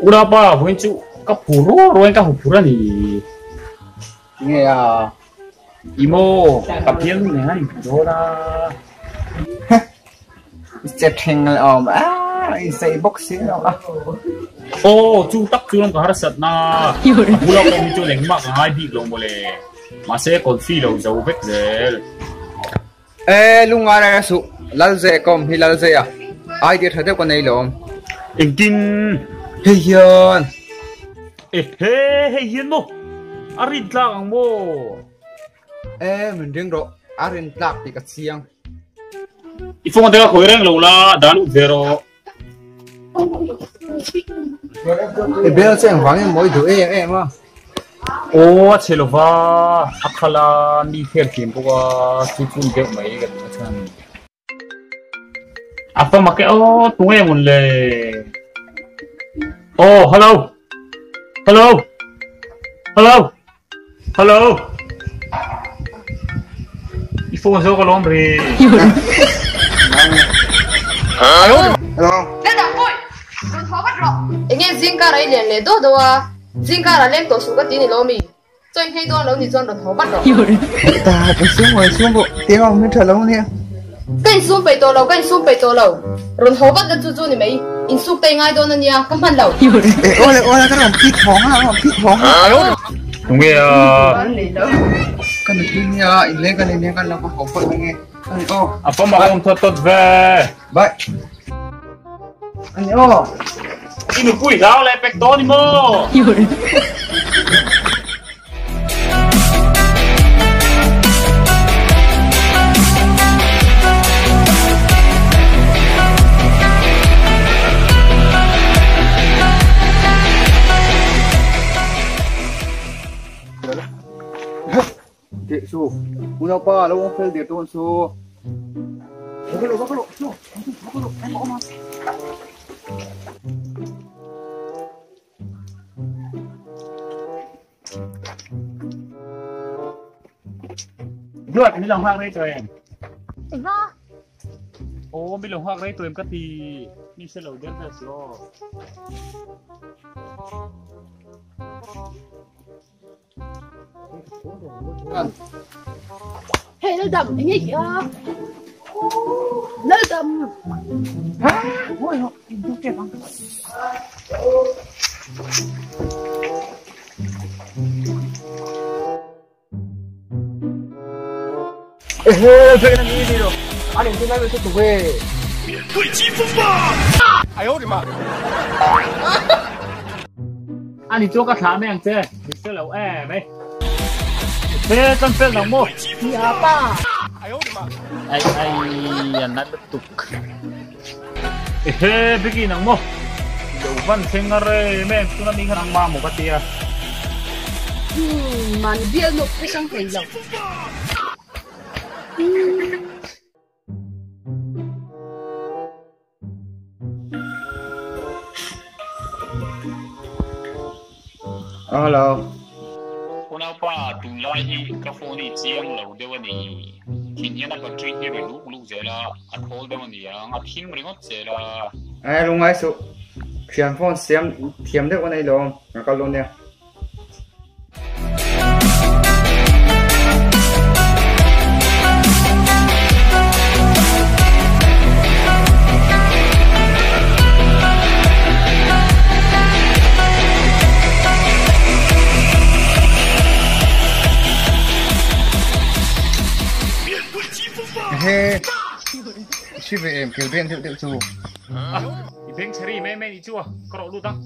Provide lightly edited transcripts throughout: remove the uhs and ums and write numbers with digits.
Udah apa, bukan cu, kapuro, ruang kapurani. Nghe à. Imo, kapian nih, hani dora. Chép hình ôm xây boxing à. Oh, cu tak cu lang kahara sat na. Pulau kami cu leng mak ngai bi long boleh. Masih konfi lo jauh bet zel. Lu ngai ra su lal ze kom hi lal ze à. Ai dia thade ko nei lom. Engkin. Hey hiền. Hey hiền mo. Arin tlang mo. Mình riêng rồi. Arin tlak thì cắt xiang. Ifong ada kau orang lola dan zero. Bây giờ hoàng em mới đủ em à. Oh, celova. Akala ni fair kim buka cucun dek mai kan macam. Apa makai oh tunggu mulai. Oh, hello. Hello. Hello. Hello. Ifong sao kalau hombre. Hello. Lên đằng cùi, đừng khó bắt rõ. Anh em riêng cả đấy liền liền tốt đâu à. Riêng cả là lên tổ số cái tí này lo mì. Cho anh hay to lâu thì cho đừng khó bắt rõ. Ta cái xuống bộ tiếng ông mới thở lâu nè. Cái xuống bể tổ lâu, cái xuống bể tổ lâu. Rồi khó bắt được chú này mấy. In xuống tay ngay đó nè, cảm ơn lâu. Ôi là cái đồng pít hóng à. Tunggu ya. Kan ini ya, ini kan aku hopper nghe. Oh, Apa mau tot ve? baik. Anh ô, Ini kui dah le pek to ni mo. chị su, muốn đâu pa, đâu không phải để tuần su. Cái lộ, su, em bỏ mà. Được, cái lòng hoang đây cho em. Tỉnh ra. Oh, cái lòng hoang đây tụi em cắt thì mình sẽ lâu đến rồi. Hey, nó đầm anh ấy à. Nó đầm. Hả? Ôi, nó kẹp không? Về làm gì rồi? Anh đừng nói với tôi tụi về. 面对疾风吧！哎呦我的妈！ Anh đi chỗ các thám em chơi, mình sẽ lâu mấy. Thế con phê lòng mô. Dạ ba. 哎呦我的妈！ Ay, yan na tuk. Bigi nang mo. Dovan sengare men tuna mi nang mamu katia. Mà bia nộp cái sang thành lòng. Hello. Kenapa tulai kafon ni siang lau dewa ni. Kini nak bateri ni lu zela. Athol dewa ni yang athin meringot zela. Lúc nãy số phiền phone xem thiểm được con này rồi, nó có luôn nè. He, suy về em kiểu viên tự chủ. Di beng ceri meme ni cua. Kerok lu tang.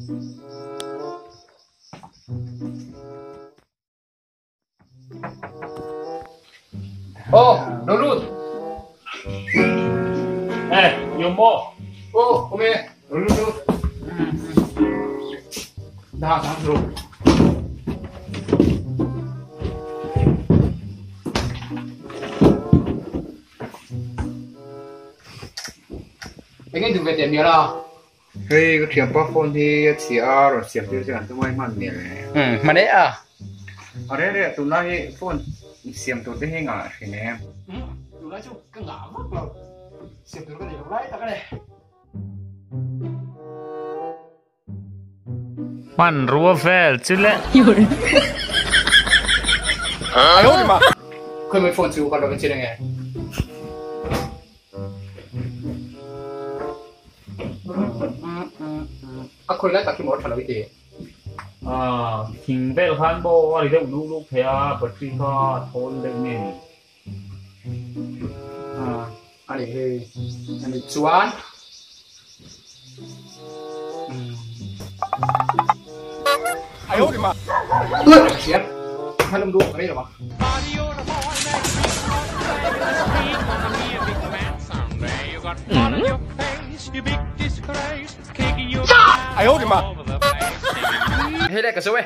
Oh, đồ luôn. Yomo. Oh, come, đồ luôn. Dah, rồi. Anh ấy đừng về tiền nhiều đâu. Hey, cái thiểm bao phone thì chỉ rồi xiêm tiêu cho anh tôi may mắn nhỉ. Mà đấy à? Ở đây tụi nó phone xiêm tụi cái hình à thì em. Tụi nó chung cái ngã mất rồi. Xiêm tụi cái này lấy ta cái này. มันรัวเฟลจุดละ哎呦我的妈！快没放手，把这个接了哎。啊，可以来打起毛产了一点。ทิ้งไปแล้วพันโบอะไรเดี๋ยวลูกเทียบปัจจุบันทนเลยนี่อันนี้จวน 哎呦我的妈！天，看那么多可以了吗？哎呦我的妈！黑那个是喂。